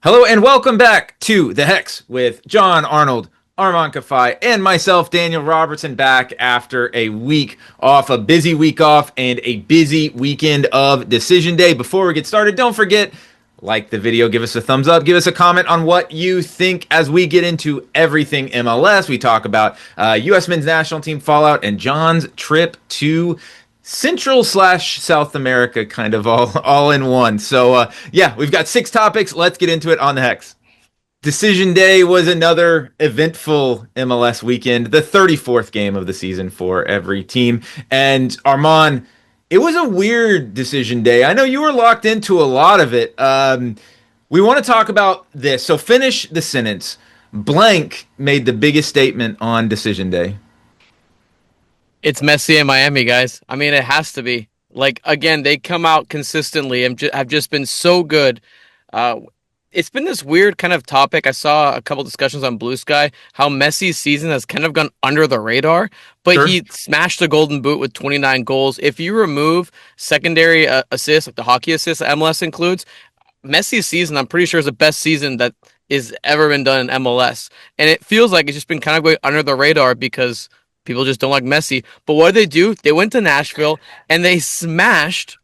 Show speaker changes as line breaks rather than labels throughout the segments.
Hello and welcome back to The Hex with John Arnold, Armand Kafai, and myself, Daniel Robertson, back after a week off, a busy week off, and a busy weekend of Decision Day. Before we get started, don't forget, like the video, give us a thumbs up, give us a comment on what you think as we get into everything MLS. We talk about U.S. men's national team fallout and John's trip to Central/South America, kind of all in one. So yeah, we've got 6 topics. Let's get into it on the Hex. Decision Day was another eventful MLS weekend, the 34th game of the season for every team. And Armand, it was a weird decision day. I know you were locked into a lot of it. We want to talk about this. So finish the sentence. Blank made the biggest statement on decision day.
It's Messi in Miami, guys. I mean, it has to be. Like, again, they come out consistently and have just been so good. It's been this weird kind of topic. I saw a couple discussions on Blue Sky, how Messi's season has kind of gone under the radar, but sure, he smashed the Golden Boot with 29 goals. If you remove secondary assists, like the hockey assists that MLS includes, Messi's season, I'm pretty sure, is the best season that is ever been done in MLS. And it feels like it's just been kind of going under the radar because people just don't like Messi. But what did they do? They went to Nashville and they smashed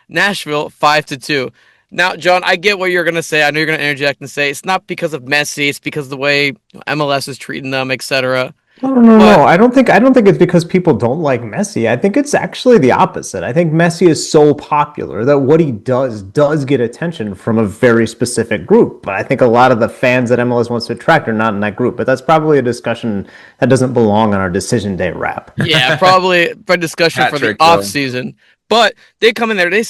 Nashville 5-2. Now, John, I get what you're going to say. I know you're going to interject and say it's not because of Messi, it's because of the way MLS is treating them, etc.
No. I don't think it's because people don't like Messi. I think it's actually the opposite. I think Messi is so popular that what he does get attention from a very specific group. But I think a lot of the fans that MLS wants to attract are not in that group. But that's probably a discussion that doesn't belong on our decision day wrap.
Yeah, probably a discussion for the off season. But they come in there, they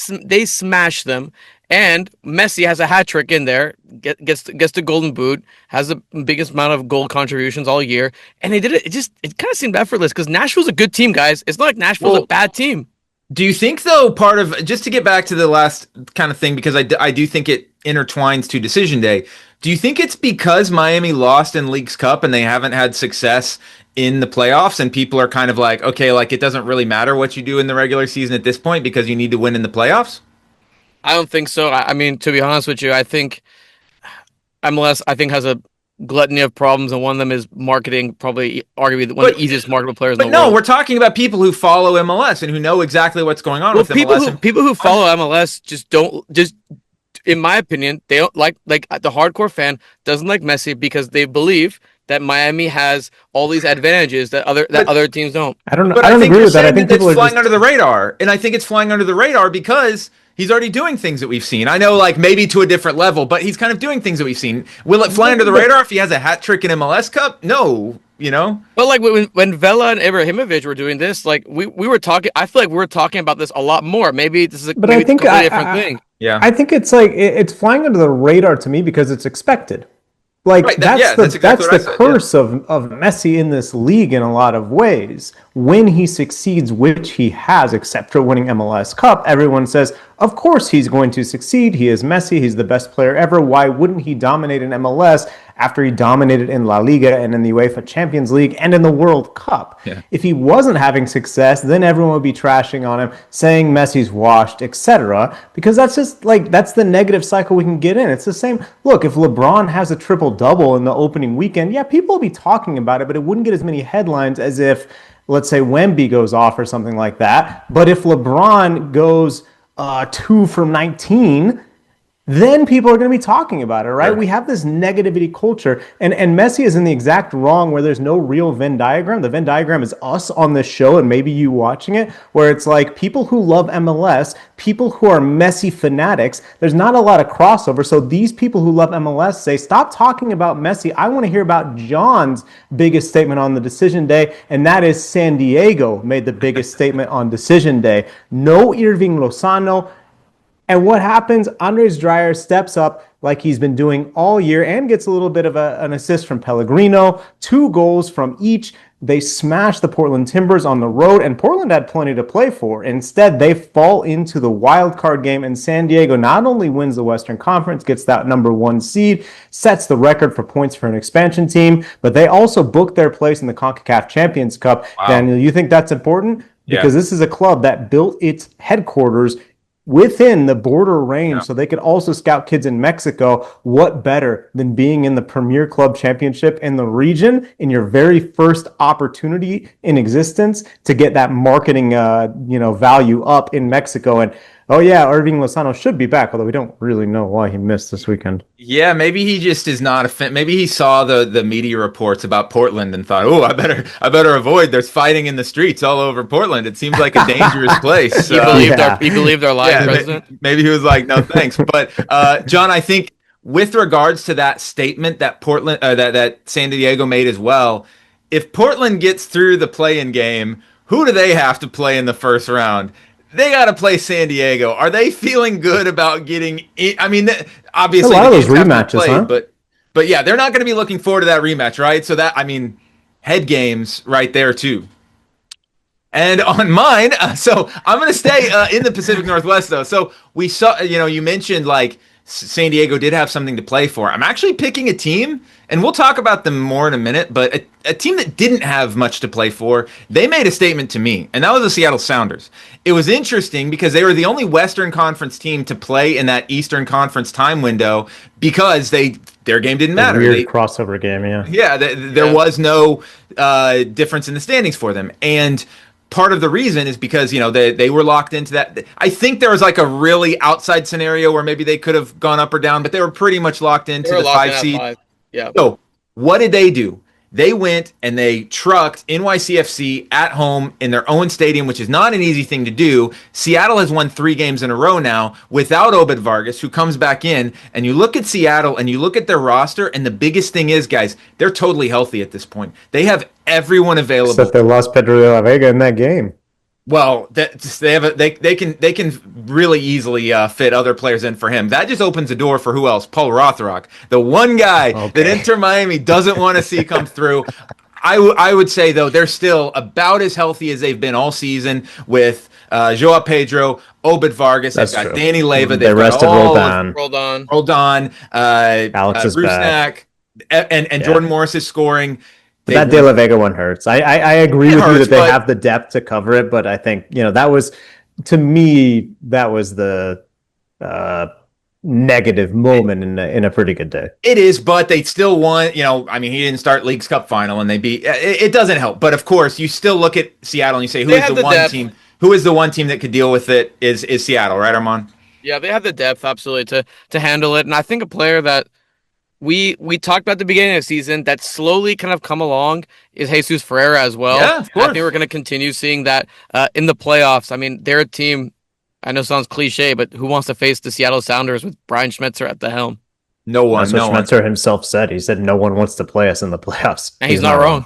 smash them. And Messi has a hat trick in there, gets the Golden Boot, has the biggest amount of goal contributions all year, and they did it. It kind of seemed effortless because Nashville's a good team, guys. It's not like Nashville's a bad team.
Do you think, though, part of, just to get back to the last kind of thing, because I do think it intertwines to Decision Day, do you think it's because Miami lost in Leagues Cup and they haven't had success in the playoffs and people are kind of like, okay, like it doesn't really matter what you do in the regular season at this point because you need to win in the playoffs?
I don't think so. I mean, to be honest with you, I think MLS, has a gluttony of problems, and one of them is marketing, probably arguably one of the easiest marketable players in the world.
But no, we're talking about people who follow MLS and who know exactly what's going on with MLS.
People who follow MLS just in my opinion, they don't like the hardcore fan doesn't like Messi because they believe that Miami has all these advantages that other teams don't.
I don't agree with that. I think people are
flying under the radar, and I think it's flying under the radar because he's already doing things that we've seen. I know, like, maybe to a different level, but he's kind of doing things that we've seen. Will it fly under the radar if he has a hat trick in MLS Cup? No, you know?
Well, like, when Vela and Ibrahimovic were doing this, like, we were talking, I feel like we were talking about this a lot more. Maybe this is a completely different thing.
Yeah.
I think it's like, it's flying under the radar to me because it's expected. Like, right, that's the curse of Messi in this league in a lot of ways. When he succeeds, which he has, except for winning MLS Cup, everyone says, of course he's going to succeed. He is Messi. He's the best player ever. Why wouldn't he dominate in MLS after he dominated in La Liga and in the UEFA Champions League and in the World Cup?
Yeah.
If he wasn't having success, then everyone would be trashing on him, saying Messi's washed, etc. Because that's just that's the negative cycle we can get in. It's the same. Look, if LeBron has a triple-double in the opening weekend, yeah, people will be talking about it, but it wouldn't get as many headlines as if, let's say, Wemby goes off or something like that. But if LeBron goes 2 from 19, then people are going to be talking about it, right? Sure. We have this negativity culture, and Messi is in the exact wrong where there's no real Venn diagram. The Venn diagram is us on this show and maybe you watching it, where it's like people who love MLS, people who are Messi fanatics. There's not a lot of crossover, so these people who love MLS say, stop talking about Messi. I want to hear about John's biggest statement on the decision day, and that is San Diego made the biggest statement on decision day. No Irving Lozano. And what happens? Andres Dreyer steps up like he's been doing all year and gets a little bit of an assist from Pellegrino. 2 goals from each. They smash the Portland Timbers on the road, and Portland had plenty to play for. Instead, they fall into the wild card game, and San Diego not only wins the Western Conference, gets that number 1 seed, sets the record for points for an expansion team, but they also book their place in the CONCACAF Champions Cup. Wow. Daniel, you think that's important? Because this is a club that built its headquarters within the border range,
Yeah.
so they could also scout kids in Mexico. What better than being in the Premier Club Championship in the region in your very first opportunity in existence to get that marketing, value up in Mexico? And oh yeah, Irving Lozano should be back, although we don't really know why he missed this weekend.
Yeah, maybe he just is not a fan. Maybe he saw the media reports about Portland and thought, "Oh, I better avoid. There's fighting in the streets all over Portland. It seems like a dangerous place."
He believed our lying president.
Maybe he was like, "No, thanks." But John, I think with regards to that statement that Portland, that San Diego made as well, if Portland gets through the play-in game, who do they have to play in the first round? They got to play San Diego. Are they feeling good about getting in? I mean, obviously,
A lot of those
games have to
rematches,
play,
huh?
but yeah, they're not going to be looking forward to that rematch, right? So that, I mean, head games right there too. And on mine, so I'm going to stay in the Pacific Northwest though. So we saw, you mentioned like San Diego did have something to play for. I'm actually picking a team, and we'll talk about them more in a minute, but a team that didn't have much to play for. They made a statement to me, and that was the Seattle Sounders. It was interesting because they were the only Western Conference team to play in that Eastern Conference time window because their game didn't matter.
Weird crossover game, yeah.
Yeah, there was no difference in the standings for them. And part of the reason is because, they were locked into that. I think there was like a really outside scenario where maybe they could have gone up or down, but they were pretty much locked into the 5 seed.
Yeah.
So what did they do? They went and they trucked NYCFC at home in their own stadium, which is not an easy thing to do. Seattle has won 3 games in a row now without Obed Vargas, who comes back in. And you look at Seattle and you look at their roster, and the biggest thing is, guys, they're totally healthy at this point. They have everyone available.
Except they lost Pedro de la Vega in that game.
Well, they can really easily fit other players in for him. That just opens the door for who else? Paul Rothrock, the one guy that Inter Miami doesn't want to see come through. I would say though they're still about as healthy as they've been all season with Joao Pedro, Obed Vargas. They've got Danny Leyva.
They rested Roldan,
Alex is back, and Jordan Morris is scoring.
That De La Vega one hurts. I agree with you that they have the depth to cover it, but I think, that was, to me, that was the negative moment in a pretty good day.
It is, but they still won. I mean, he didn't start League's Cup final, and they beat. It doesn't help, but of course, you still look at Seattle and you say, who is the one team? Who is the one team that could deal with it? Is Seattle, right, Armand?
Yeah, they have the depth absolutely to handle it, and I think a player that we talked about at the beginning of the season that slowly kind of come along is Jesus Ferreira as well.
Yeah, of course.
I think we're going to continue seeing that in the playoffs. I mean, they're a team, I know it sounds cliche, but who wants to face the Seattle Sounders with Brian Schmetzer at the helm?
No one.
That's what Schmetzer himself said. He said no one wants to play us in the playoffs.
And he's not wrong.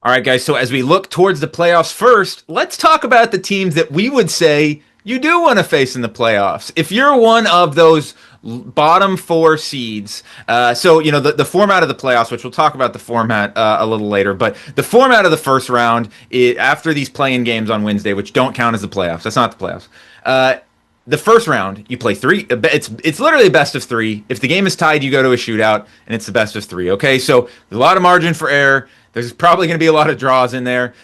All right, guys, so as we look towards the playoffs first, let's talk about the teams that we would say you do want to face in the playoffs. If you're one of those bottom 4 seeds, so the format of the playoffs, which we'll talk about the format a little later, but the format of the first round after these play-in games on Wednesday, which don't count as the playoffs. That's not the playoffs. The first round, you play 3. It's literally a best of 3. If the game is tied, you go to a shootout, and it's the best of 3. Okay, so there's a lot of margin for error. There's probably going to be a lot of draws in there.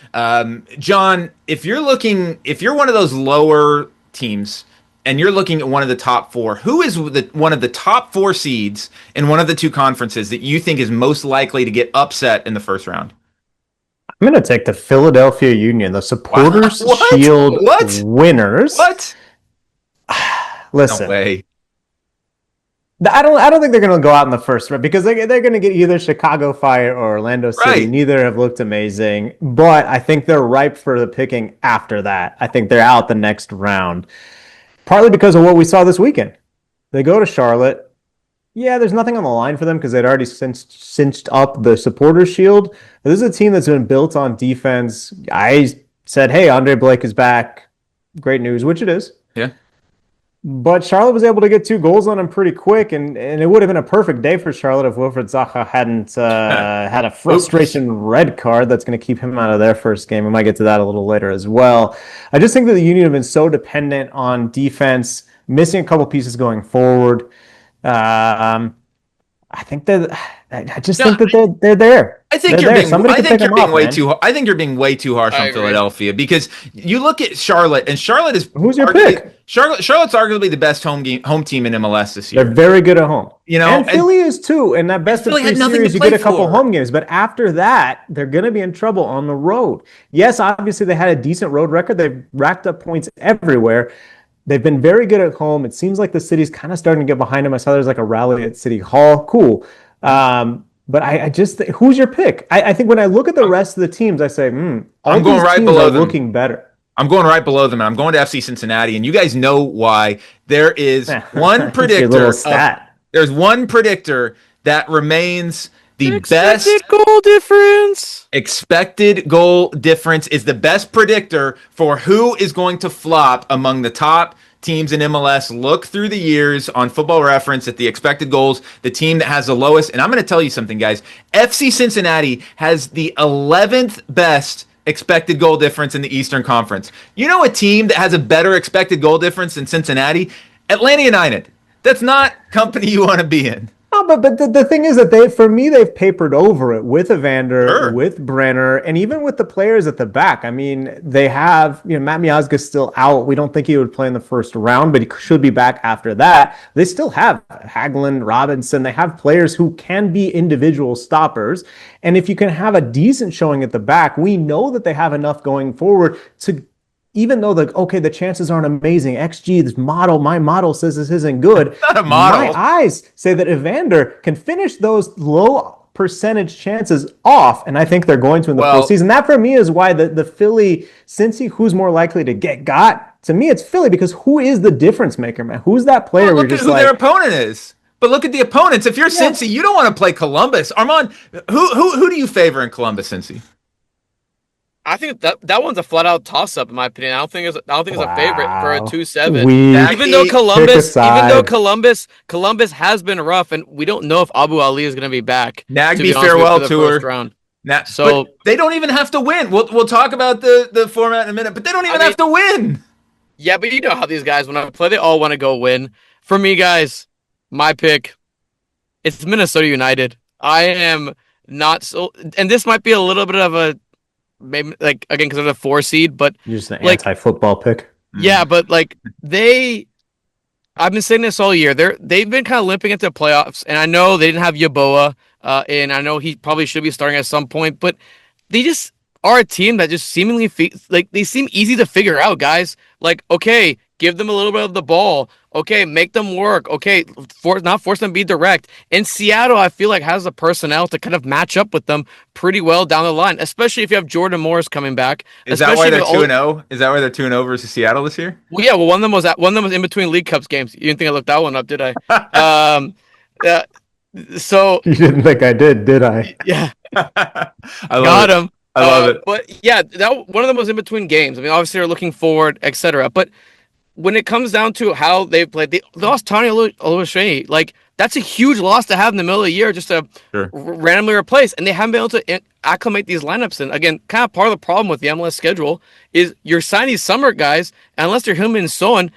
John, if you're one of those lower teams and you're looking at one of the top 4, who is one of the top 4 seeds in one of the 2 conferences that you think is most likely to get upset in the first round?
I'm going to take the Philadelphia Union, the Supporters Shield winners.
What?
Listen.
No way.
I don't think they're going to go out in the first round because they're going to get either Chicago Fire or Orlando City.
Right.
Neither have looked amazing, but I think they're ripe for the picking after that. I think they're out the next round, partly because of what we saw this weekend. They go to Charlotte. Yeah, there's nothing on the line for them because they'd already cinched up the Supporters Shield. But this is a team that's been built on defense. I said, hey, Andre Blake is back. Great news, which it is.
Yeah.
But Charlotte was able to get 2 goals on him pretty quick, and it would have been a perfect day for Charlotte if Wilfred Zaha hadn't had a frustration red card that's going to keep him out of their first game. We might get to that a little later as well. I just think that the Union have been so dependent on defense, missing a couple pieces going forward. I think that they're there.
I think
They're
you're
there.
being.
Somebody
I
can
think
pick
you're
them
being
off,
way
man.
too. I think you're being way too harsh
I
on
agree.
Philadelphia because you look at Charlotte, and Charlotte is
Who's your
arguably
pick?
Charlotte's arguably the best home team in MLS this
They're
year.
very good at home.
You know,
And Philly is too. In that best of
Philly had
3
nothing to
series, you
play
get a couple
for.
home games. But after that, they're going to be in trouble on the road. Yes, obviously they had a decent road record. They've racked up points everywhere. They've been very good at home. It seems like the city's kind of starting to get behind them. I saw there's like a rally at City Hall. Cool. But I just who's your pick? I think when I look at the rest of the teams, I say, all
I'm going
these
right
teams
below
are
them.
looking better.
I'm going right below them, and I'm going to FC Cincinnati. And you guys know why. There is one
Your
predictor.
little stat.
There's one predictor that remains the
Expected
best.
goal difference.
Expected goal difference is the best predictor for who is going to flop among the top teams in MLS. Look through the years on Football Reference at the expected goals, the team that has the lowest. And I'm going to tell you something, guys. FC Cincinnati has the 11th best expected goal difference in the Eastern Conference. You know a team that has a better expected goal difference than Cincinnati? Atlanta United. That's not company you want to be in.
No, but the thing is that they've papered over it with Evander,
Sure.
with Brenner, and even with the players at the back. I mean, they have, Matt Miazga's still out. We don't think he would play in the first round, but he should be back after that. They still have Hagelin, Robinson. They have players who can be individual stoppers. And if you can have a decent showing at the back, we know that they have enough going forward to, even though the chances aren't amazing, my model says this isn't good.
Not a model.
My eyes say that Evander can finish those low percentage chances off, and I think they're going to in the postseason. That for me is why the Philly, Cincy, who's more likely to get got? To me, it's Philly, because who is the difference maker, man? Who's that player?
Look at who their opponent is. But look at the opponents. If you're Cincy, you don't want to play Columbus. Armand, who do you favor in Columbus, Cincy?
I think that one's a flat out toss up in my opinion. I don't think it's a favorite for a 2-7. Even though Columbus has been rough, and we don't know if Abu Ali is going to be back.
Nagby farewell tour.
Round.
So but they don't even have to win. We'll talk about the format in a minute, but they don't even have to win.
Yeah, but you know how these guys, when I play, they all want to go win. For me, guys, my pick, it's Minnesota United. I am not so, and this might be a little bit of a, maybe like again because they're the 4 seed, but
you're just an anti-football pick.
Yeah, but like I've been saying this all year. They've been kind of limping into the playoffs, and I know they didn't have Yeboah, and I know he probably should be starting at some point, but they just are a team that just seemingly they seem easy to figure out, guys. Like, okay, give them a little bit of the ball. Okay, make them work. Okay, not force them to be direct. And Seattle, I feel like, has the personnel to kind of match up with them pretty well down the line, especially if you have Jordan Morris coming back.
Is that why they're 2-0? Is that why they're 2-0 versus Seattle this year?
Well, yeah. Well, one of them was in between League Cups games. You didn't think I looked that one up, did I? So
you didn't think I did I?
Yeah,
I
got him.
I love it.
But yeah, that one of them was in between games. I mean, obviously they're looking forward, etc. But when it comes down to how they've played, they lost Tony Oluwaseyi. Like, that's a huge loss to have in the middle of the year, just to randomly replace. And they haven't been able to acclimate these lineups. And again, kind of part of the problem with the MLS schedule is you're signing these summer guys, and unless they're Hillman and Son,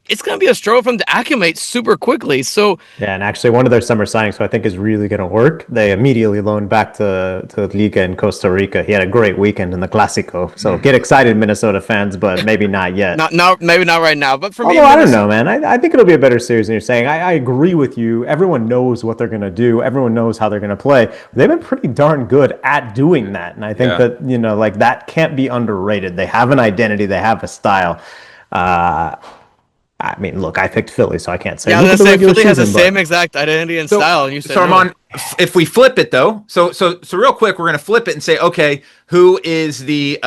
it's going to be a struggle for them to acclimate super quickly. So
yeah, and actually one of their summer signings, who I think is really going to work, they immediately loaned back to Liga in Costa Rica. He had a great weekend in the Clásico. So get excited, Minnesota fans, but maybe not yet.
Maybe not right now. But for me,
I don't know, man. I think it'll be a better series than you're saying. I agree with you. Everyone knows what they're going to do. Everyone knows how they're going to play. They've been pretty darn good at doing that. And I think that, that can't be underrated. They have an identity. They have a style. I mean, look, I picked Philly, so I can't say.
Yeah, I was gonna say Philly has the same exact identity and style, and you said
Armand, if we flip it though, so real quick, we're gonna flip it and say, okay, who is the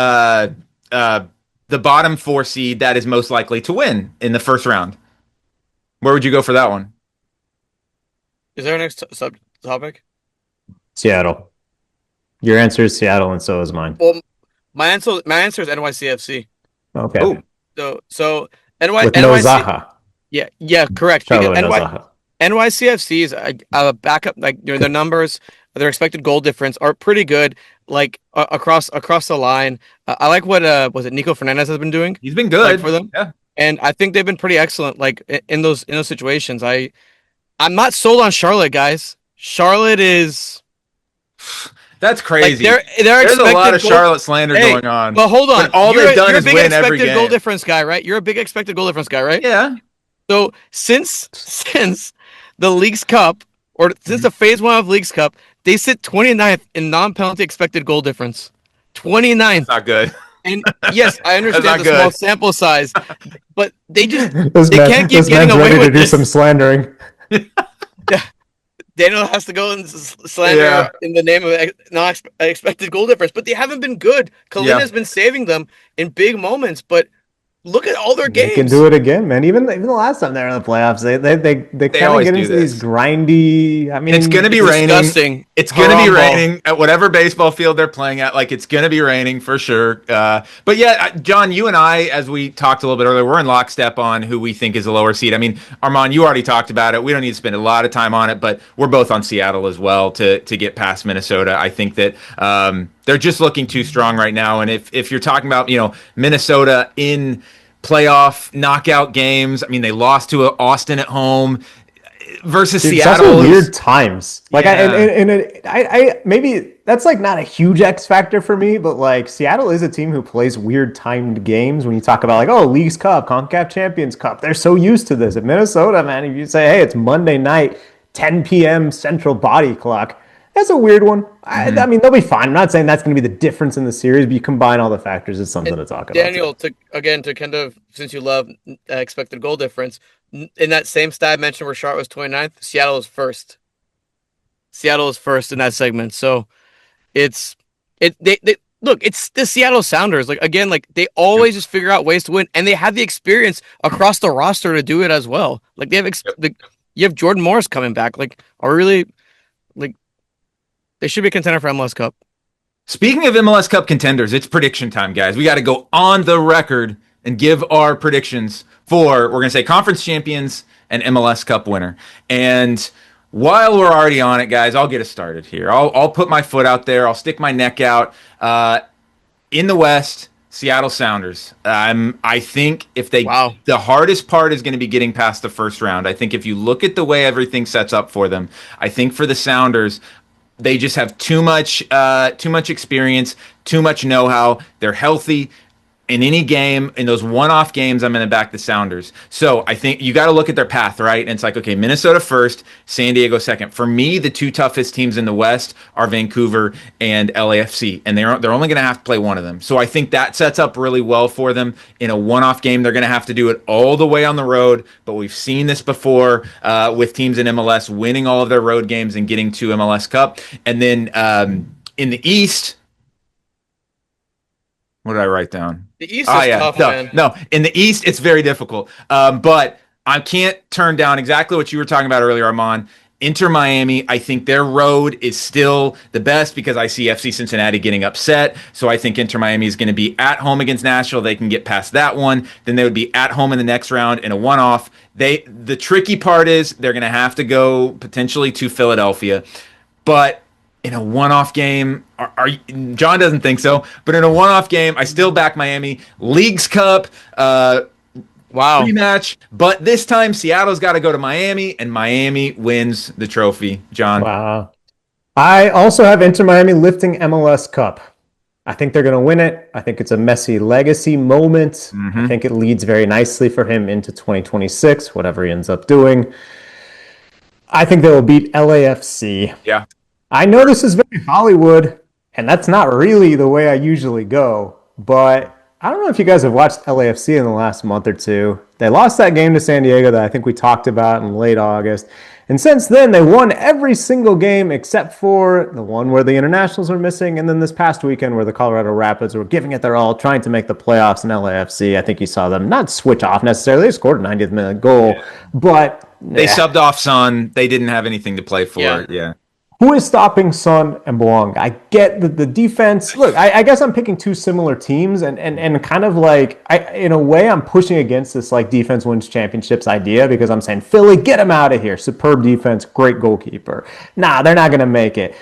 bottom 4 seed that is most likely to win in the first round? Where would you go for that one?
Is there a next topic?
Seattle. Your answer is Seattle, and so is mine.
Well, my answer is NYCFC.
Okay.
Ooh. So.
With no Zaha.
Yeah, correct. NYCFC is a backup. Like, their numbers, their expected goal difference are pretty good. Like across the line. I like what was it Nico Fernandez has been doing.
He's been good
for them.
Yeah,
and I think they've been pretty excellent. Like in those situations. I'm not sold on Charlotte, guys. Charlotte is.
That's
Like
crazy.
they're
There's a lot of
expected
Charlotte slander going on.
But hold on.
But all they've done
You're a
is
big
win every
expected goal
game.
difference guy, right? You're a big expected goal difference guy, right?
Yeah.
So since the League's Cup, or since the phase 1 of League's Cup, they sit 29th in non-penalty expected goal difference. 29th.
Not good.
And yes, I
That's
understand
not
the
good.
small sample size, but they can't keep
This
getting
man's
away
ready to
with
do
this.
some slandering.
Daniel has to go and slander
Yeah.
in the name of non-expected goal difference, but they haven't been good. Kalina's been saving them in big moments, but look at all their
They
games.
can do it again, man. Even the last time they were in the playoffs, they kind of
always
get
do
into
this.
these grindy. I mean,
It's going to be raining.
Disgusting.
It's going to be
Haram ball.
raining at whatever baseball field they're playing at. Like, it's going to be raining for sure. But yeah, John, you and I, as we talked a little bit earlier, we're in lockstep on who we think is a lower seed. I mean, Armand, you already talked about it. We don't need to spend a lot of time on it, but we're both on Seattle as well to get past Minnesota. I think that they're just looking too strong right now. And if you're talking about, Minnesota in playoff knockout games, I mean, they lost to Austin at home versus
Dude,
Seattle.
It's also weird times. Like,
Yeah.
I maybe that's like not a huge X factor for me, but like Seattle is a team who plays weird timed games. When you talk about like, oh, League's Cup, CONCACAF Champions Cup, they're so used to this. At Minnesota, man, if you say, hey, it's Monday night, 10 p.m. Central Body Clock. That's a weird one. I mean, they'll be fine. I'm not saying that's going to be the difference in the series, but you combine all the factors, it's something to talk about.
Daniel, to kind of, since you love expected goal difference, in that same stat I mentioned where Charlotte was 29th, Seattle is first. Seattle is first in that segment. So they look, it's the Seattle Sounders. Like, again, like they always just figure out ways to win, and they have the experience across the roster to do it as well. Like, they have you have Jordan Morris coming back. Like, are really like they should be a contender for MLS Cup.
Speaking of MLS Cup contenders, it's prediction time, guys. We got to go on the record and give our predictions for, we're going to say, conference champions and MLS Cup winner. And while we're already on it, guys, I'll get us started here. I'll put my foot out there. I'll stick my neck out. In the West, Seattle Sounders. I think the hardest part is going to be getting past the first round. I think if you look at the way everything sets up for them, I think for the Sounders, they just have too much experience, too much know-how. They're healthy. In any game, in those one-off games, I'm going to back the Sounders. So I think you got to look at their path, right? And it's like, okay, Minnesota first, San Diego second. For me, the two toughest teams in the West are Vancouver and LAFC, and they're only going to have to play one of them. So I think that sets up really well for them. In a one-off game, they're going to have to do it all the way on the road, but we've seen this before with teams in MLS winning all of their road games and getting to MLS Cup. And then in the East, what did I write down?
The East is tough, man.
No, in the East, it's very difficult. But I can't turn down exactly what you were talking about earlier, Armand. Inter Miami, I think their road is still the best because I see FC Cincinnati getting upset. So I think Inter Miami is going to be at home against Nashville. They can get past that one. Then they would be at home in the next round in a one-off. The tricky part is they're going to have to go potentially to Philadelphia. But in a one-off game, John doesn't think so, but in a one-off game, I still back Miami. League's Cup, rematch, but this time Seattle's got to go to Miami, and Miami wins the trophy. John?
Wow. I also have Inter Miami lifting MLS Cup. I think they're going to win it. I think it's a Messi legacy moment. I think it leads very nicely for him into 2026, whatever he ends up doing. I think they will beat LAFC.
Yeah.
I know this is very Hollywood, and that's not really the way I usually go, but I don't know if you guys have watched LAFC in the last month or two. They lost that game to San Diego that I think we talked about in late August, and since then they won every single game except for the one where the internationals are missing, and then this past weekend where the Colorado Rapids were giving it their all, trying to make the playoffs in LAFC. I think you saw them not switch off necessarily. They scored a 90th minute goal, but
They subbed off Son. They didn't have anything to play for. Yeah.
Who is stopping Son and Bouanga? I get the defense. Look, I guess I'm picking two similar teams, and kind of like, in a way, I'm pushing against this like defense wins championships idea because I'm saying, Philly, get him out of here. Superb defense, great goalkeeper. Nah, they're not going to make it.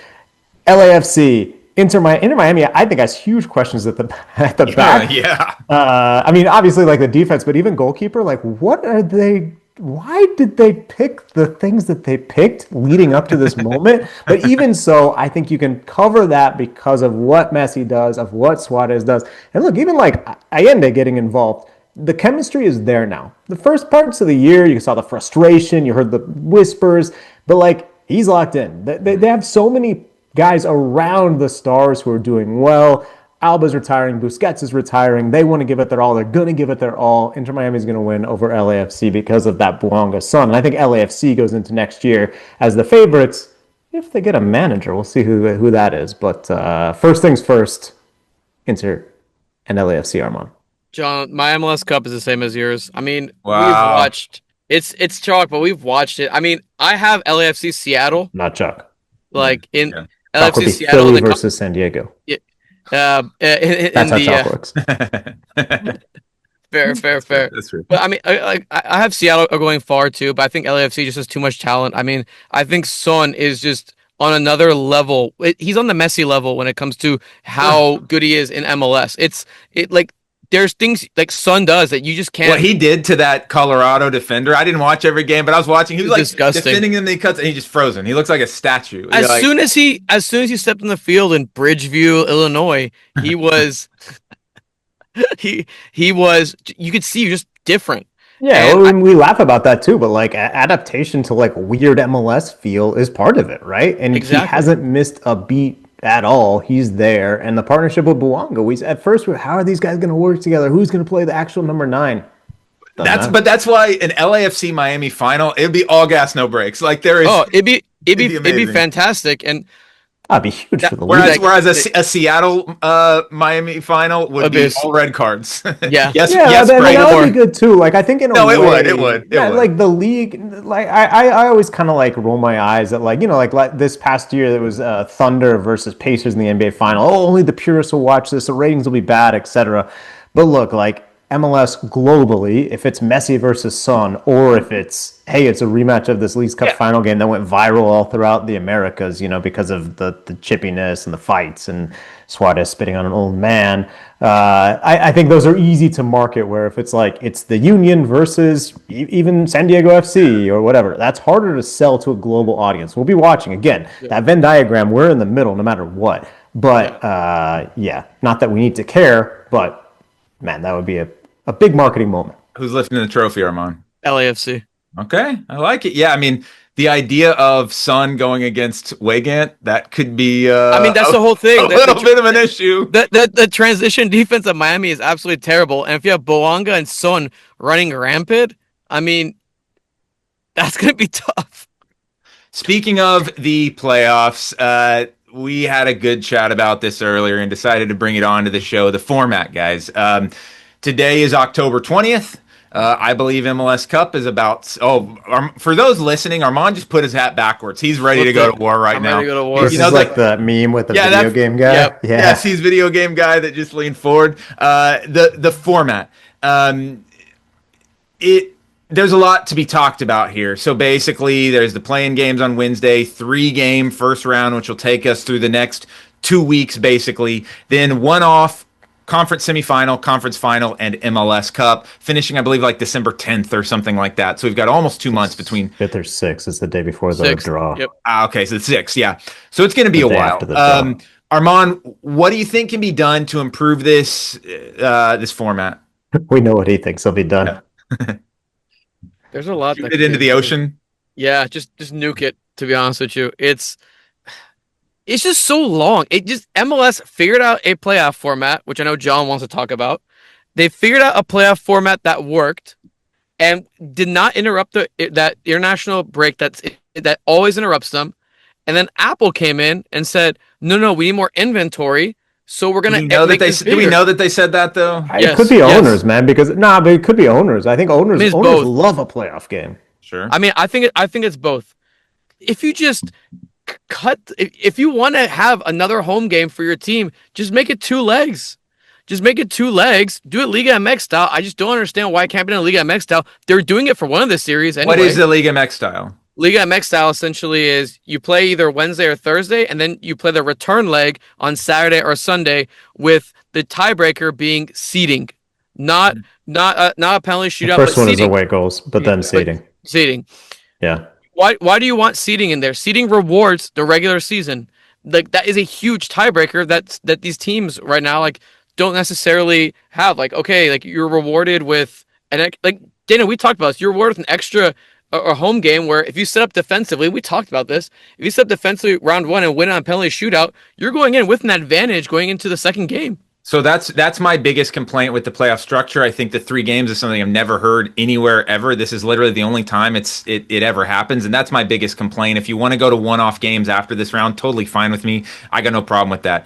LAFC, Inter Miami, I think has huge questions at the back.
Yeah.
I mean, obviously, like the defense, but even goalkeeper, like, what are they why did they pick the things that they picked leading up to this moment? But even so, I think you can cover that because of what Messi does, of what Suarez does. And look, even like Allende getting involved, the chemistry is there now. The first parts of the year, you saw the frustration, you heard the whispers, but like he's locked in. They have so many guys around the stars who are doing well. Alba's retiring, Busquets is retiring. They want to give it their all. They're going to give it their all. Inter Miami is going to win over LAFC because of that Buanga son. And I think LAFC goes into next year as the favorites. If they get a manager, we'll see who that is. But first things first, Inter and LAFC, Armand.
John, my MLS Cup is the same as yours. I mean,
Wow.
we've watched. It's chalk, but we've watched it. I mean, I have LAFC Seattle.
Not Chuck.
Like in
Chuck would
LAFC
be
Seattle
Philly versus San Diego.
That's
how Chuck works.
Fair.
That's true.
But I mean, I have Seattle going far too, but I think LAFC just has too much talent. I mean, I think Son is just on another level. He's on the Messi level when it comes to how good he is in MLS. There's things like Son does that you just can't.
What he did to that Colorado defender, I didn't watch every game, but I was watching. He was like
disgusting.
defending him, and he cuts, and he just frozen. He looks like a statue.
As soon as he stepped on the field in Bridgeview, Illinois, he was he was. You could see just different.
Yeah, we laugh about that too, but like adaptation to like weird MLS feel is part of it, right? And
Exactly.
he hasn't missed a beat at all. He's there, and the partnership with Buanga. At first, how are these guys going to work together? Who's going to play the actual number 9?
That's why an LAFC Miami final, it'd be all gas, no brakes. Like there is.
Oh, it'd be
amazing.
fantastic, and
That'd be huge for the league.
Whereas a Seattle Miami final would be all red cards.
Yeah.
yes,
that would be good too. Like I think in a way,
it would.
Like the league, like I always kind of like roll my eyes at like like this past year there was Thunder versus Pacers in the NBA final. Oh, only the purists will watch this. The ratings will be bad, etc. But look, like MLS globally, if it's Messi versus Son, or if it's a rematch of this Leagues Cup final game that went viral all throughout the Americas, because of the chippiness and the fights and Suarez spitting on an old man. I think those are easy to market. Where if it's like it's the Union versus even San Diego FC or whatever, that's harder to sell to a global audience. We'll be watching again that Venn diagram. We're in the middle, no matter what. But not that we need to care, but man, that would be a big marketing moment.
Who's lifting the trophy, Armand?
LAFC.
Okay, I like it. Yeah, I mean, the idea of Son going against Weigand, that could be
I mean, that's the whole thing.
A little bit of an issue.
The transition defense of Miami is absolutely terrible. And if you have Boanga and Son running rampant, I mean, that's going to be tough.
Speaking of the playoffs, we had a good chat about this earlier and decided to bring it on to the show. The format, guys. Today is October 20th. I believe MLS Cup is about. For those listening, Armand just put his hat backwards. He's ready to go to war right now.
Ready to go to war.
This is like the meme with the video game guy.
Yep.
Yeah.
Yes, he's video game guy that just leaned forward. The format. There's a lot to be talked about here. So basically, there's the playing games on Wednesday, 3-game first round, which will take us through the next 2 weeks, basically. Then one off. Conference semifinal, conference final, and MLS Cup, finishing, I believe, like December 10th or something like that. So we've got almost 2 months between
5th or 6th. It's the day before the draw.
Yep.
Okay, so it's 6th, yeah. So it's going to be a while. Armand, what do you think can be done to improve this this format?
We know what he thinks will be done.
Yeah.
There's a lot.
Shoot it into the ocean.
Yeah, just nuke it. To be honest with you, it's just so long. MLS figured out a playoff format, which I know John wants to talk about. They figured out a playoff format that worked and did not interrupt that international break that always interrupts them. And then Apple came in and said, "No, we need more inventory, so we're gonna."
Do we know that they said that though?
It could be owners, man. But it could be owners. I think owners love a playoff game.
Sure.
I mean, I think it's both. If you just if you want to have another home game for your team, just make it 2 legs. Just make it 2 legs. Do it Liga MX style. I just don't understand why it can't be in a Liga MX style. They're doing it for one of the series anyway.
What is the Liga MX style?
Liga MX style essentially is you play either Wednesday or Thursday, and then you play the return leg on Saturday or Sunday, with the tiebreaker being seeding, not a penalty shootout.
The first one is away goals, but then seeding.
Seeding.
Yeah.
Why do you want seeding in there? Seeding rewards the regular season. Like that is a huge tiebreaker that these teams right now like don't necessarily have. Like, okay, like you're rewarded with like Dana, we talked about this. You're rewarded with an extra a home game where if you set up defensively, we talked about this. If you set up defensively round one and win on a penalty shootout, you're going in with an advantage going into the second game.
So that's my biggest complaint with the playoff structure. I think the 3 games is something I've never heard anywhere ever. This is literally the only time it ever happens, and that's my biggest complaint. If you want to go to one-off games after this round, totally fine with me. I got no problem with that.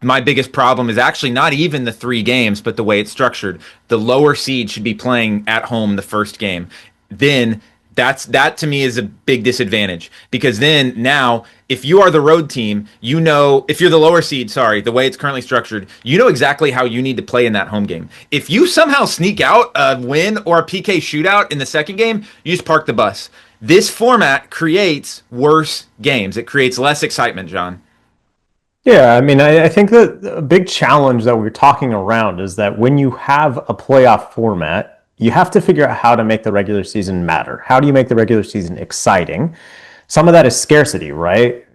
My biggest problem is actually not even the 3 games, but the way it's structured. The lower seed should be playing at home the first game. Then that to me is a big disadvantage, because then now if you are the road team, you know, if you're the lower seed, sorry, the way it's currently structured, you know exactly how you need to play in that home game. If you somehow sneak out a win or a PK shootout in the second game, you just park the bus. This format creates worse games. It creates less excitement, John.
Yeah, I mean, I think that a big challenge that we're talking around is that when you have a playoff format, you have to figure out how to make the regular season matter. How do you make the regular season exciting? Some of that is scarcity, right?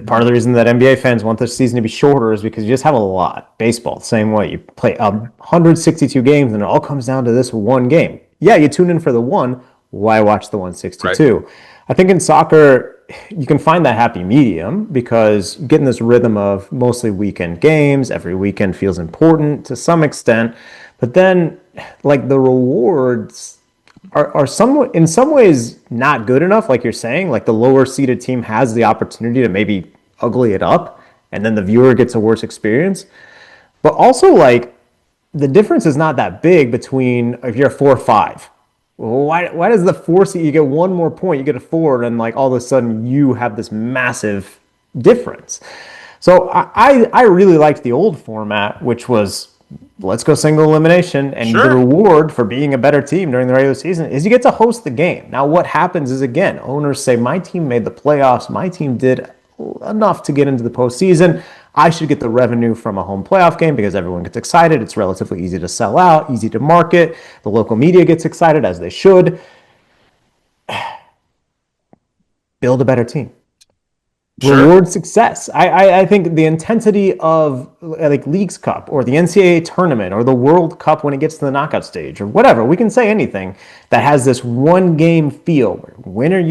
Part of the reason that NBA fans want this season to be shorter is because you just have a lot. Baseball, same way. You play 162 games and it all comes down to this one game. Yeah, you tune in for the one. Why watch the 162? Right. I think in soccer, you can find that happy medium because you get in this rhythm of mostly weekend games. Every weekend feels important to some extent. But then, like, the rewards are somewhat, in some ways, not good enough, like you're saying. Like, the lower seeded team has the opportunity to maybe ugly it up, and then the viewer gets a worse experience. But also, like, the difference is not that big between if you're a 4-5. Why does the 4 seed, you get one more point, you get a 4, and, like, all of a sudden you have this massive difference? So I really liked the old format, which was, let's go single elimination, and the reward for being a better team during the regular season is you get to host the game. Now, what happens is, again, owners say, my team made the playoffs, my team did enough to get into the postseason. I should get the revenue from a home playoff game because everyone gets excited. It's relatively easy to sell out, easy to market. The local media gets excited, as they should. Build a better team. Reward success. I think the intensity of like Leagues Cup or the NCAA tournament or the World Cup when it gets to the knockout stage or whatever, we can say anything that has this one game feel. Winner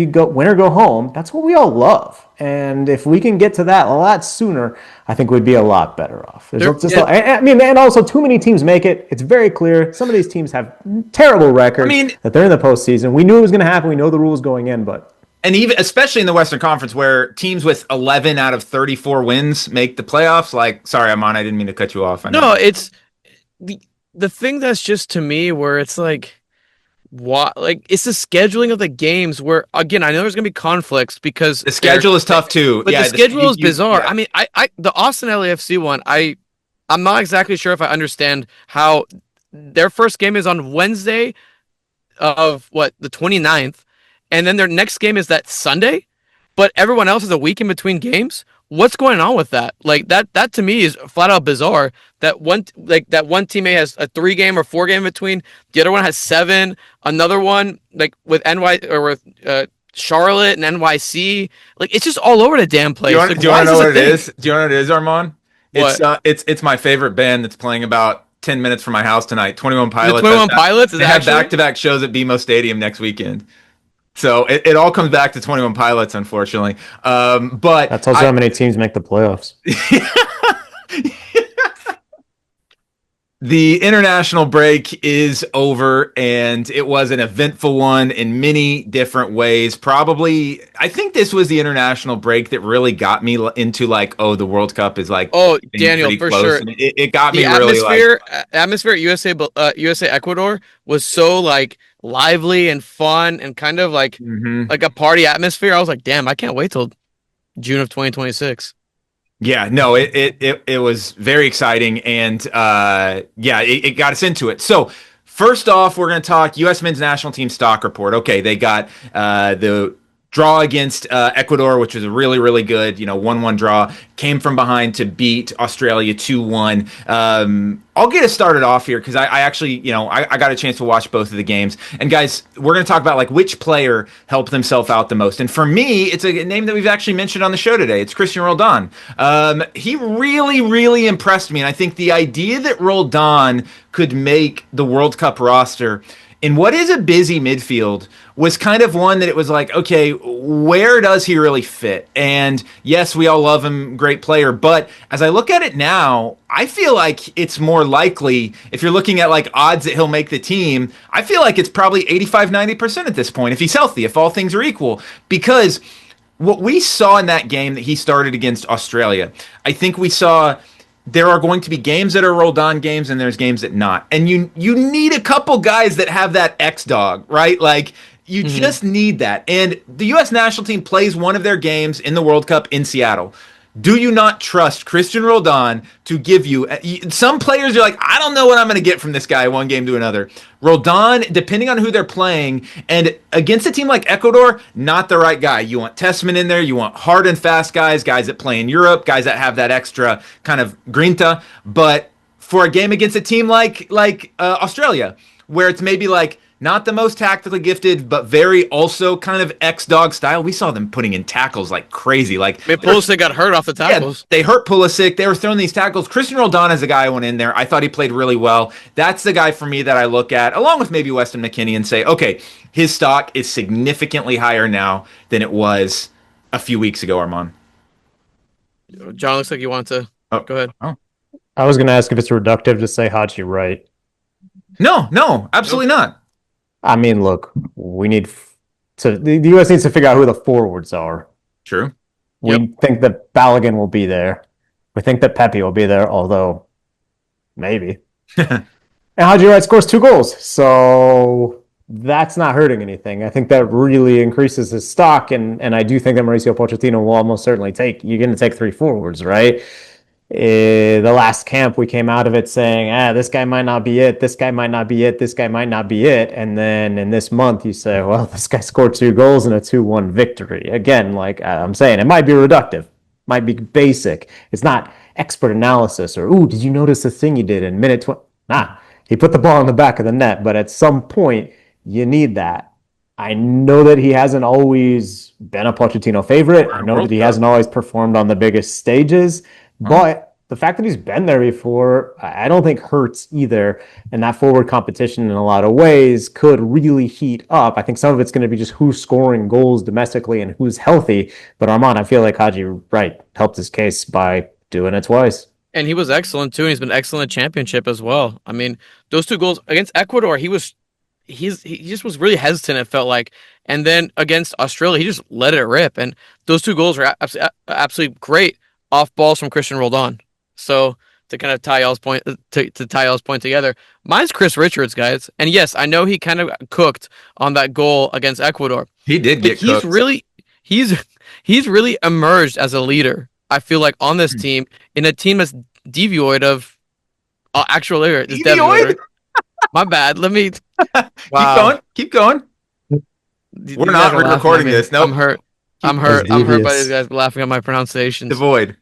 go home. That's what we all love. And if we can get to that a lot sooner, I think we'd be a lot better off. I mean, and also too many teams make it. It's very clear. Some of these teams have terrible records. That they're in the postseason. We knew it was going to happen. We know the rules going in, but.
And even especially in the Western Conference where teams with 11 out of 34 wins make the playoffs. Like, sorry, Amon, I didn't mean to cut you off.
No, it's the thing that's just to me where it's like, what? Like, it's the scheduling of the games where, again, I know there's going to be conflicts because
the schedule is tough too.
But the schedule is bizarre. I mean, I the Austin LAFC one, I'm not exactly sure if I understand how their first game is on Wednesday of the 29th. And then their next game is that Sunday, but everyone else is a week in between games. What's going on with that? Like that to me is flat out bizarre. That one teammate has a 3-game or 4-game between. The other one has 7. Another one like with Charlotte and NYC. Like it's just all over the damn place.
Do you want to know what it is? Do you know what it is, Armand? It's my favorite band that's playing about 10 minutes from my house tonight. 21 Pilots.
21 Pilots. They
have back-to-back shows at BMO Stadium next weekend. So it all comes back to 21 Pilots, unfortunately. But
that tells you how many teams make the playoffs.
The international break is over, and it was an eventful one in many different ways. Probably, I think this was the international break that really got me into like, oh, the World Cup is like,
oh, Daniel, for close. Sure.
It got me really like.
Atmosphere at USA Ecuador was so like lively and fun and kind of like like a party atmosphere. I was like, damn, I can't wait till June of 2026.
Yeah, no, it was very exciting, and it got us into it. So first off, we're going to talk U.S. men's national team stock report. Okay, they got the draw against Ecuador, which was a really, really good, 1-1 draw. Came from behind to beat Australia 2-1. I'll get us started off here because I actually, I got a chance to watch both of the games. And guys, we're going to talk about like which player helped himself out the most. And for me, it's a name that we've actually mentioned on the show today. It's Christian Roldan. He really, really impressed me. And I think the idea that Roldan could make the World Cup roster in what is a busy midfield was kind of one that it was like, okay, where does he really fit? And yes, we all love him, great player. But as I look at it now, I feel like it's more likely, if you're looking at like odds that he'll make the team, I feel like it's probably 85-90% at this point if he's healthy, if all things are equal. Because what we saw in that game that he started against Australia, I think we saw there are going to be games that are Roldan games and there's games that not. And you need a couple guys that have that X-dog, right? Like, you just need that. And the U.S. national team plays one of their games in the World Cup in Seattle. Do you not trust Christian Roldan to give you some players? You're like, I don't know what I'm going to get from this guy one game to another. Roldan, depending on who they're playing, and against a team like Ecuador, not the right guy. You want Tessman in there. You want hard and fast guys that play in Europe, guys that have that extra kind of grinta. But for a game against a team like Australia, where it's maybe like not the most tactically gifted, but very also kind of X-Dog style. We saw them putting in tackles like crazy. Like
Pulisic got hurt off the tackles.
Yeah, they hurt Pulisic. They were throwing these tackles. Christian Roldan is the guy who went in there. I thought he played really well. That's the guy for me that I look at, along with maybe Weston McKennie, and say, okay, his stock is significantly higher now than it was a few weeks ago, Armand.
John, looks like you want to.
Oh,
go ahead.
I was going to ask if it's reductive to say Haji right.
No, absolutely not.
I mean, look, we need the U.S. needs to figure out who the forwards are.
True.
We think that Balogun will be there. We think that Pepe will be there, although maybe. And Haji Wright scores 2 goals, so that's not hurting anything. I think that really increases his stock, and I do think that Mauricio Pochettino will almost certainly you're going to take 3 forwards, right? The last camp, we came out of it saying, this guy might not be it, this guy might not be it, this guy might not be it. And then in this month, you say, well, this guy scored 2 goals in a 2-1 victory. Again, like I'm saying, it might be reductive, might be basic. It's not expert analysis or, did you notice the thing he did in minute 20? Nah, he put the ball in the back of the net. But at some point, you need that. I know that he hasn't always been a Pochettino favorite. I know that he hasn't always performed on the biggest stages. But the fact that he's been there before, I don't think hurts either. And that forward competition in a lot of ways could really heat up. I think some of it's going to be just who's scoring goals domestically and who's healthy. But Armand, I feel like Haji Wright helped his case by doing it twice.
And he was excellent too. And he's been excellent at championship as well. I mean, those 2 goals against Ecuador, he just was really hesitant, it felt like. And then against Australia, he just let it rip. And those 2 goals were absolutely great off balls from Christian Roldan. So to kind of tie y'all's point together, mine's Chris Richards, guys. And yes, I know he kind of cooked on that goal against Ecuador.
He did get cooked.
He's really emerged as a leader. I feel like on this team, in a team that's devoid of actual leader.
Devoid?
My bad. Let me.
Wow. Keep going. We're not recording this. Nope.
I'm hurt. I'm hurt by these guys laughing at my pronunciations.
Devoid.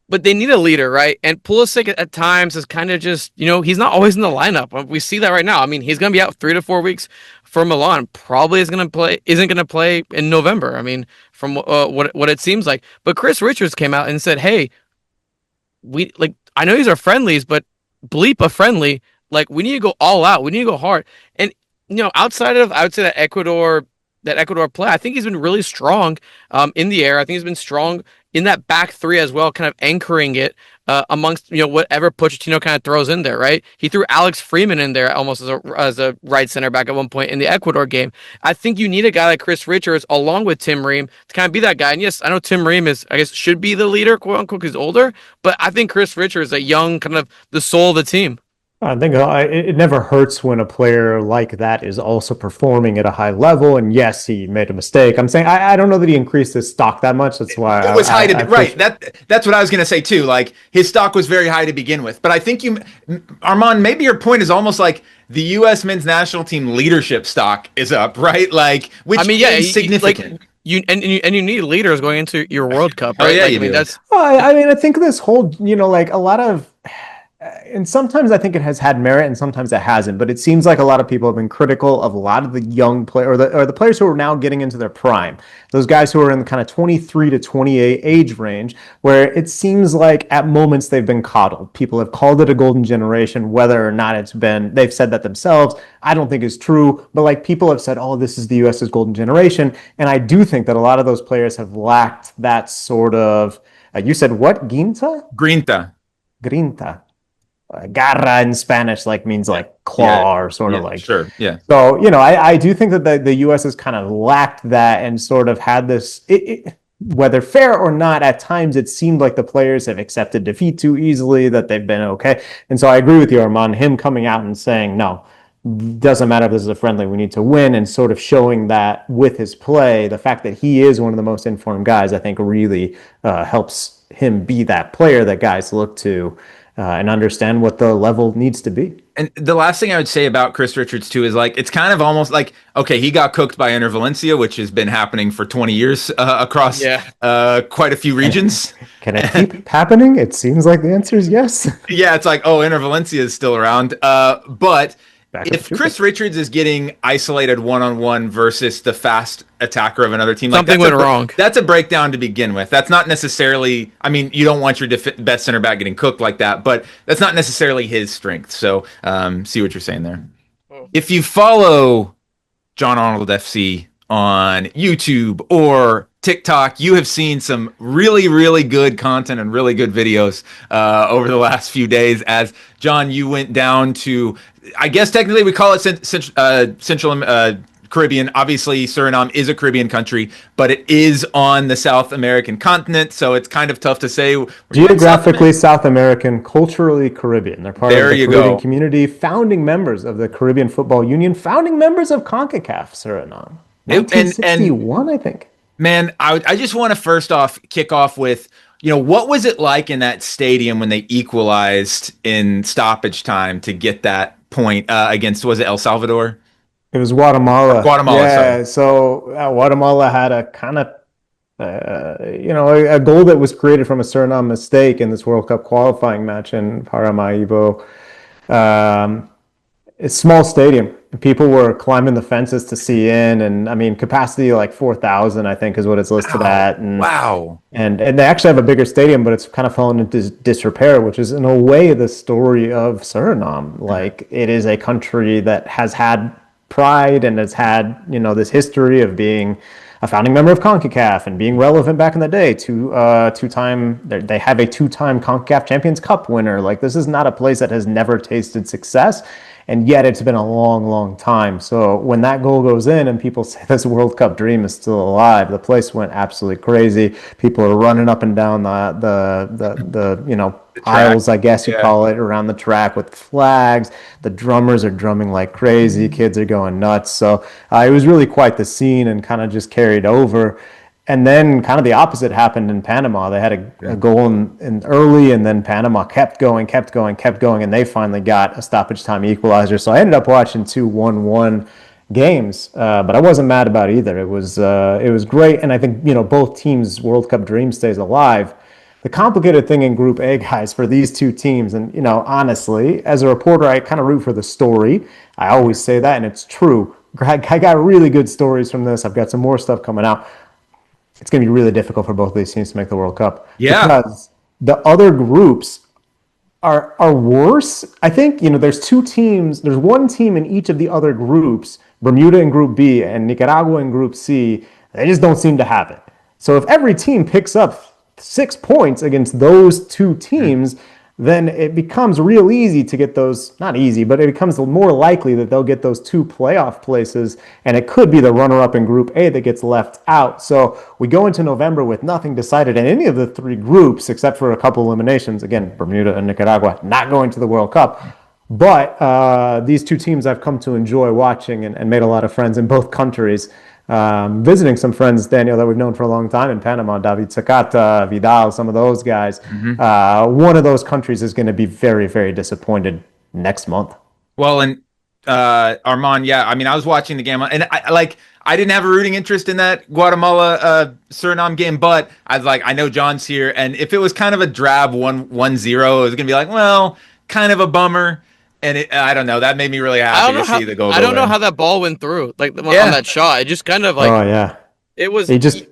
But they need a leader, right? And Pulisic at times is kind of just, he's not always in the lineup. We see that right now. I mean, he's going to be out 3 to 4 weeks for Milan. Probably isn't going to play in November. I mean, from what it seems like. But Chris Richards came out and said, "Hey, I know these are friendlies, but bleep a friendly. Like, we need to go all out. We need to go hard." And outside of, I would say, that Ecuador play, I think he's been really strong in the air. I think he's been strong in that back 3 as well, kind of anchoring it amongst whatever Pochettino kind of throws in there, right? He threw Alex Freeman in there almost as a right center back at one point in the Ecuador game. I think you need a guy like Chris Richards along with Tim Ream to kind of be that guy. And yes, I know Tim Ream should be the leader, quote unquote, because he's older, but I think Chris Richards is a young, kind of the soul of the team.
I think it never hurts when a player like that is also performing at a high level. And yes, he made a mistake. I'm saying I don't know that he increased his stock that much. That's why
it was high to right. That's what I was going to say too. Like, his stock was very high to begin with. But I think Armand, maybe your point is almost like the U.S. men's national team leadership stock is up, right? Like, which
I mean, yeah,
is significant.
you need leaders going into your World Cup,
Oh
right?
yeah,
Like,
you
I mean,
do.
that's
Well, I mean, I think this whole, like a lot of, and sometimes I think it has had merit and sometimes it hasn't, but it seems like a lot of people have been critical of a lot of the young play or the players who are now getting into their prime. Those guys who are in the kind of 23 to 28 age range, where it seems like at moments they've been coddled. People have called it a golden generation, whether or not they've said that themselves. I don't think is true, but like people have said, oh, this is the US's golden generation. And I do think that a lot of those players have lacked that sort of, you said what? Ginta?
Grinta.
Grinta. Garra in Spanish like means
Yeah.
like claw or sort
Yeah.
of like.
Sure. Yeah.
So, I do think that the U.S. has kind of lacked that and sort of had this, whether fair or not, at times it seemed like the players have accepted defeat too easily, that they've been okay. And so I agree with you, Armand, him coming out and saying, no, doesn't matter if this is a friendly, we need to win, and sort of showing that with his play, the fact that he is one of the most informed guys, I think really helps him be that player that guys look to and understand what the level needs to be.
And the last thing I would say about Chris Richards too is like it's kind of almost like okay, he got cooked by Inter Valencia, which has been happening for 20 years across quite a few regions.
Can it keep happening? It seems like the answer is yes.
Yeah, it's like oh, Inter Valencia is still around, but
Back
if Chris Richards is getting isolated one-on-one versus the fast attacker of another team, like
something went wrong.
That's a breakdown to begin with. That's not necessarily. I mean, you don't want your best center back getting cooked like that, but that's not necessarily his strength. So, see what you're saying there. If you follow John Arnold FC on YouTube or TikTok, you have seen some really, really good content and really good videos over the last few days. As John, you went down to, I guess technically we call it Central Caribbean. Obviously, Suriname is a Caribbean country, but it is on the South American continent, so it's kind of tough to say.
Geographically South American, culturally Caribbean. They're part of the Caribbean community, founding members of the Caribbean Football Union, founding members of CONCACAF Suriname. 1961, I think.
Man, I just want to first off kick off with, what was it like in that stadium when they equalized in stoppage time to get that point against, was it El Salvador?
It was Guatemala.
Yeah,
sorry. So Guatemala had a kind of, a goal that was created from a Suriname mistake in this World Cup qualifying match in Paramaribo. It's a small stadium. People were climbing the fences to see in, and I mean, capacity like 4,000, I think, is what it's listed at. And,
wow.
And they actually have a bigger stadium, but it's kind of fallen into disrepair, which is in a way the story of Suriname. Like, it is a country that has had pride and has had, this history of being a founding member of CONCACAF and being relevant back in the day. They have a two-time CONCACAF Champions Cup winner. Like, this is not a place that has never tasted success. And yet it's been a long, long time. So when that goal goes in and people say this World Cup dream is still alive, the place went absolutely crazy. People are running up and down the aisles, I guess you call it, around the track with flags. The drummers are drumming like crazy. Kids are going nuts. So it was really quite the scene and kind of just carried over. And then kind of the opposite happened in Panama. They had a goal in early, and then Panama kept going, and they finally got a stoppage time equalizer. So I ended up watching 2 1-1 games, but I wasn't mad about either. It was great, and I think both teams' World Cup dream stays alive. The complicated thing in Group A, guys, for these two teams, and honestly, as a reporter, I kind of root for the story. I always say that, and it's true. I got really good stories from this. I've got some more stuff coming out. It's going to be really difficult for both of these teams to make the World Cup.
Yeah.
Because the other groups are worse. I think, there's two teams. There's one team in each of the other groups, Bermuda in Group B and Nicaragua in Group C. They just don't seem to have it. So if every team picks up 6 points against those two teams, then it becomes real easy to get those, not easy, but it becomes more likely that they'll get those 2 playoff places, and it could be the runner-up in Group A that gets left out. So we go into November with nothing decided in any of the 3 groups, except for a couple eliminations. Again, Bermuda and Nicaragua not going to the World Cup. But these two teams I've come to enjoy watching and made a lot of friends in both countries. Visiting some friends, Daniel, that we've known for a long time in Panama, David Zacata, Vidal, some of those guys. One of those countries is going to be very, very disappointed next month.
Well, and Armand, yeah. I mean, I was watching the game, and I didn't have a rooting interest in that Guatemala Suriname game, but I was like, I know John's here, and if it was kind of a drab 1-0, it was gonna be like, well, kind of a bummer. And I don't know. That made me really happy to see the goal.
I don't know how that ball went through, like on
Yeah.
that shot. It just kind of like,
Oh yeah,
it was.
he just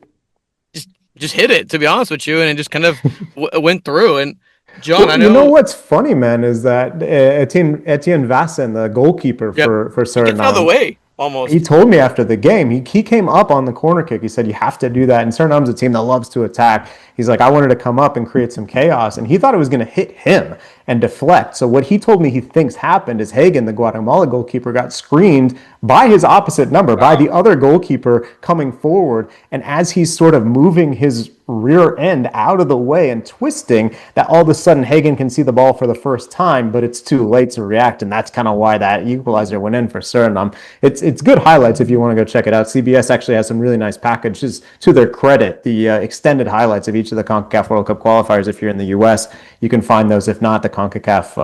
Just hit it, to be honest with you, and it just kind of went through. And John,
Well,
I know
you know what's funny, man, is that Etienne Vassen, the goalkeeper for
he gets out of the
Suriname,
way almost.
he told me after the game, he came up on the corner kick. He said, you have to do that. And Suriname's a team that loves to attack. He's like, I wanted to come up and create some chaos. And he thought it was going to hit him and deflect. So what he told me he thinks happened is Hagen, the Guatemala goalkeeper, got screened by his opposite number, by the other goalkeeper coming forward. And as he's sort of moving his rear end out of the way and twisting, that all of a sudden Hagen can see the ball for the first time, but it's too late to react. And that's kind of why that equalizer went in for Suriname. It's good highlights if you want to go check it out. CBS actually has some really nice packages to their credit, the extended highlights of each of the CONCACAF World Cup qualifiers. If you're in the US, you can find those. If not, the CONCACAF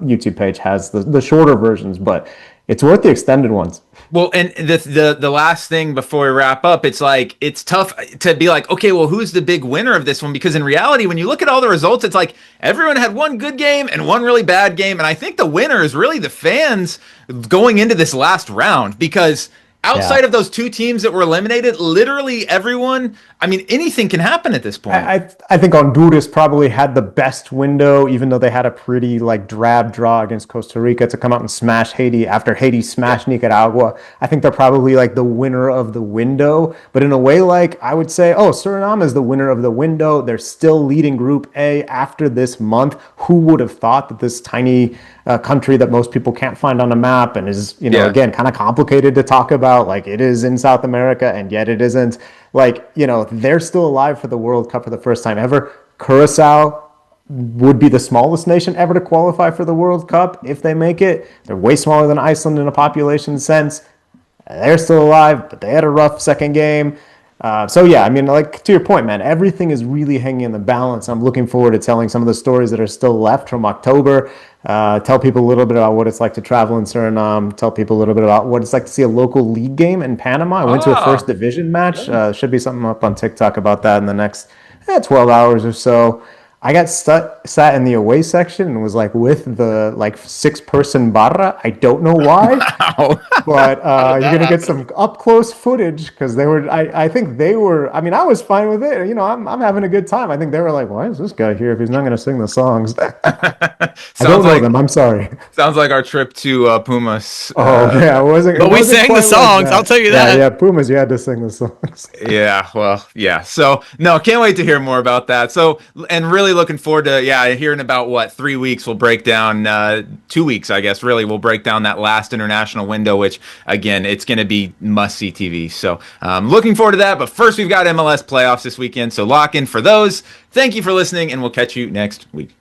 YouTube page has the shorter versions, but it's worth the extended ones.
Well, and the last thing before we wrap up, it's like it's tough to be like, okay, well, who's the big winner of this one? Because in reality, when you look at all the results, it's like everyone had one good game and one really bad game, and I think the winner is really the fans going into this last round, because outside of those two teams that were eliminated, literally everyone, I mean, anything can happen at this point.
I think Honduras probably had the best window, even though they had a pretty drab draw against Costa Rica to come out and smash Haiti after Haiti smashed Nicaragua. I think they're probably the winner of the window. But in a way, I would say, Suriname is the winner of the window. They're still leading Group A after this month. Who would have thought that this tiny country that most people can't find on a map and is, again, kind of complicated to talk about, like it is in South America, and yet it isn't. They're still alive for the World Cup for the first time ever. Curacao would be the smallest nation ever to qualify for the World Cup if they make it. They're way smaller than Iceland in a population sense. They're still alive, but they had a rough second game. So yeah, I mean, to your point, man, everything is really hanging in the balance. I'm looking forward to telling some of the stories that are still left from October. Tell people a little bit about what it's like to travel in Suriname. Tell people a little bit about what it's like to see a local league game in Panama. I went to a first division match. Should be something up on TikTok about that in the next 12 hours or so. I got sat in the away section and was with the 6-person barra. I don't know why, but you're gonna get some up close footage because they were. I think they were. I mean, I was fine with it. I'm having a good time. I think they were like, why is this guy here if he's not gonna sing the songs? I don't know them. I'm sorry.
Sounds like our trip to Pumas.
Yeah, it wasn't.
But we sang the songs. I'll tell you that.
Yeah, Pumas. You had to sing the songs.
Yeah, well, yeah. So no, can't wait to hear more about that. So, and really looking forward to hearing about 3 weeks. We'll break down 2 weeks, I guess. Really, we'll break down that last international window, which again, it's going to be must see TV. So, looking forward to that. But first, we've got MLS playoffs this weekend, so lock in for those. Thank you for listening, and we'll catch you next week.